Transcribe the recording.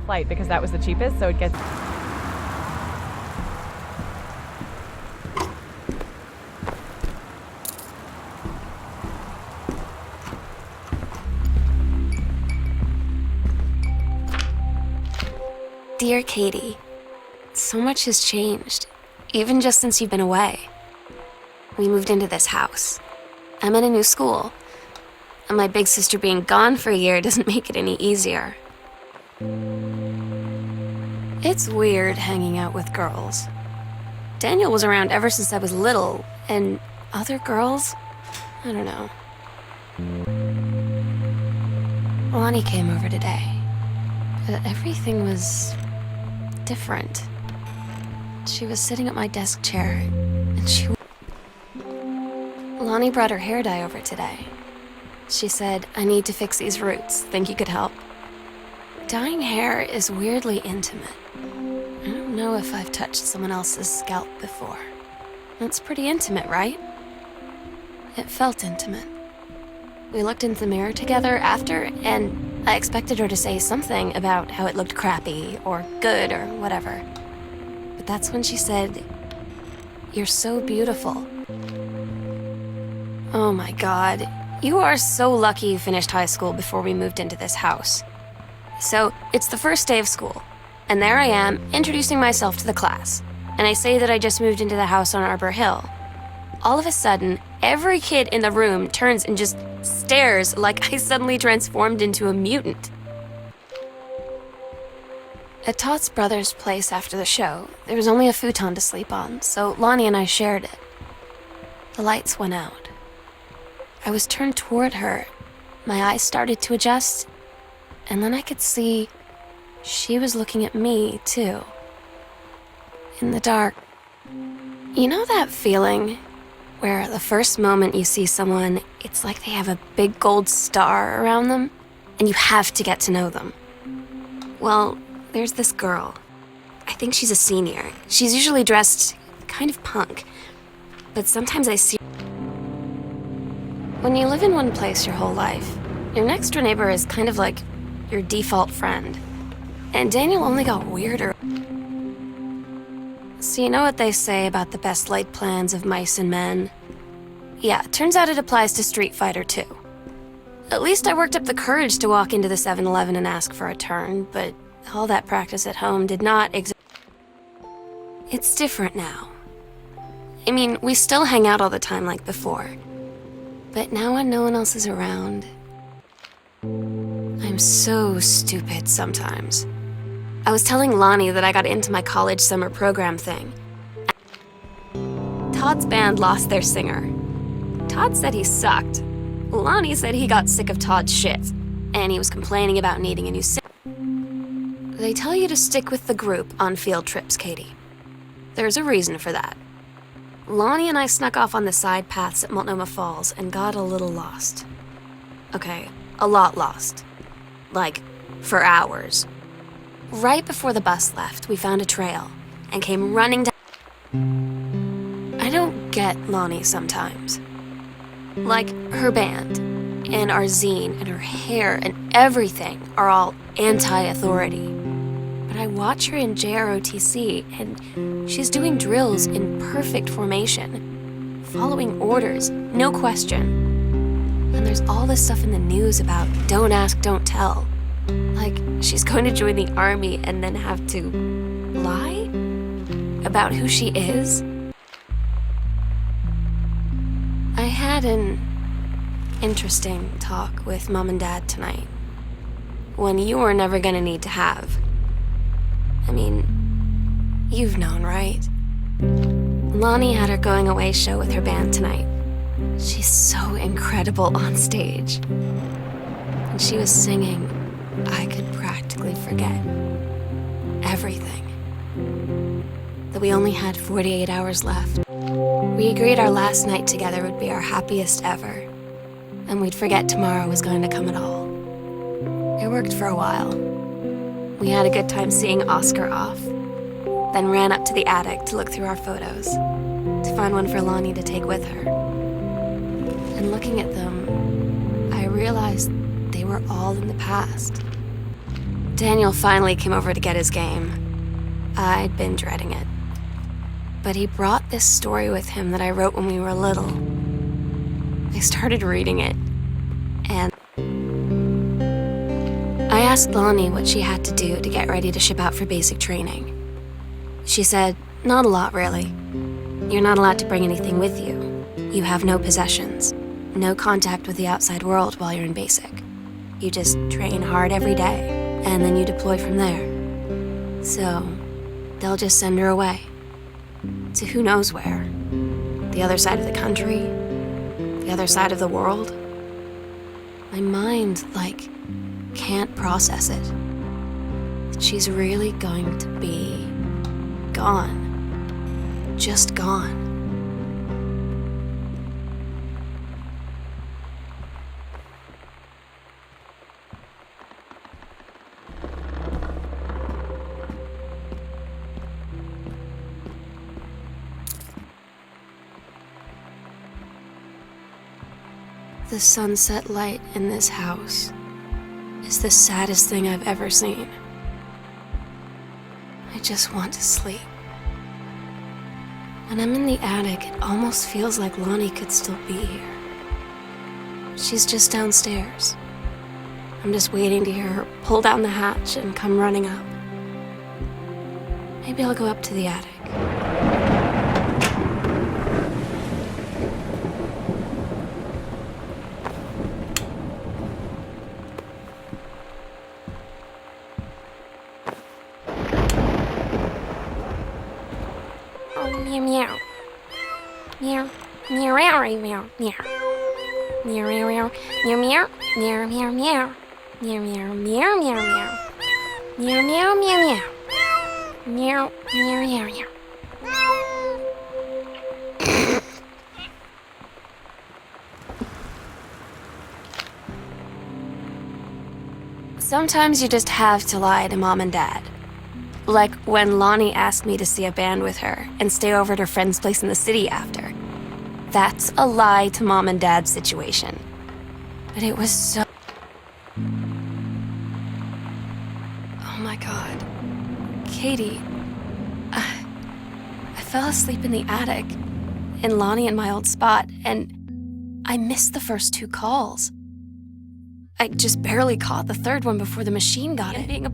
flight because that was the cheapest, so it gets... Dear Katie, so much has changed, even just since you've been away. We moved into this house. I'm in a new school, and my big sister being gone for a year doesn't make it any easier. It's weird hanging out with girls. Daniel was around ever since I was little, and other girls? I don't know. Lonnie came over today, but everything was different. She was sitting at my desk chair, and Lonnie brought her hair dye over today. She said, "I need to fix these roots. Think you could help?" Dyeing hair is weirdly intimate. I don't know if I've touched someone else's scalp before. That's pretty intimate, right? It felt intimate. We looked into the mirror together after, and I expected her to say something about how it looked crappy or good or whatever. But that's when she said, "You're so beautiful." Oh my God, you are so lucky you finished high school before we moved into this house. So, it's the first day of school, and there I am, introducing myself to the class, and I say that I just moved into the house on Arbor Hill. All of a sudden, every kid in the room turns and just stares like I suddenly transformed into a mutant. At Todd's brother's place after the show, there was only a futon to sleep on, so Lonnie and I shared it. The lights went out. I was turned toward her, my eyes started to adjust, and then I could see she was looking at me, too. In the dark. You know that feeling where the first moment you see someone, it's like they have a big gold star around them, and you have to get to know them? Well, there's this girl. I think she's a senior. She's usually dressed kind of punk, but sometimes I see... When you live in one place your whole life, your next door neighbor is kind of like your default friend. And Daniel only got weirder. So you know what they say about the best laid plans of mice and men? Yeah, it turns out it applies to Street Fighter too. At least I worked up the courage to walk into the 7-Eleven and ask for a turn, but all that practice at home did not exist. It's different now. I mean, we still hang out all the time like before. But now when no one else is around, I'm so stupid sometimes. I was telling Lonnie that I got into my college summer program thing. Todd's band lost their singer. Todd said he sucked. Lonnie said he got sick of Todd's shit, and he was complaining about needing a new singer. They tell you to stick with the group on field trips, Katie. There's a reason for that. Lonnie and I snuck off on the side paths at Multnomah Falls and got a little lost. Okay, a lot lost. Like, for hours. Right before the bus left, we found a trail and came running down. I don't get Lonnie sometimes. Like, her band, and our zine, and her hair, and everything are all anti-authority. But I watch her in JROTC, and she's doing drills in perfect formation, following orders, no question. And there's all this stuff in the news about don't ask, don't tell. Like, she's going to join the army and then have to lie about who she is. I had an interesting talk with Mom and Dad tonight. One you were never gonna need to have. I mean, you've known, right? Lonnie had her going away show with her band tonight. She's so incredible on stage. And she was singing, I could practically forget everything. That we only had 48 hours left. We agreed our last night together would be our happiest ever, and we'd forget tomorrow was going to come at all. It worked for a while. We had a good time seeing Oscar off, then ran up to the attic to look through our photos, to find one for Lonnie to take with her. And looking at them, I realized they were all in the past. Daniel finally came over to get his game. I'd been dreading it. But he brought this story with him that I wrote when we were little. I started reading it, and I asked Lonnie what she had to do to get ready to ship out for basic training. She said, not a lot, really. You're not allowed to bring anything with you. You have no possessions, no contact with the outside world while you're in basic. You just train hard every day, and then you deploy from there. So, they'll just send her away. To who knows where. The other side of the country, the other side of the world. My mind, can't process it. She's really going to be gone. Just gone. The sunset light in this house is the saddest thing I've ever seen. I just want to sleep. When I'm in the attic, it almost feels like Lonnie could still be here. She's just downstairs. I'm just waiting to hear her pull down the hatch and come running up. Maybe I'll go up to the attic. Meow meow. Meow meow meow meow meow. Meow meow meow meow meow meow meow. Meow meow meow meow meow. Meow meow meow meow. Meow meow meow meow. Sometimes you just have to lie to Mom and Dad. Like when Lonnie asked me to see a band with her and stay over at her friend's place in the city after. That's a lie to Mom and Dad's situation. But it was so... Oh my God. Katie. I fell asleep in the attic, in Lonnie and my old spot, and I missed the first 2 calls. I just barely caught the third one before the machine got it. Being a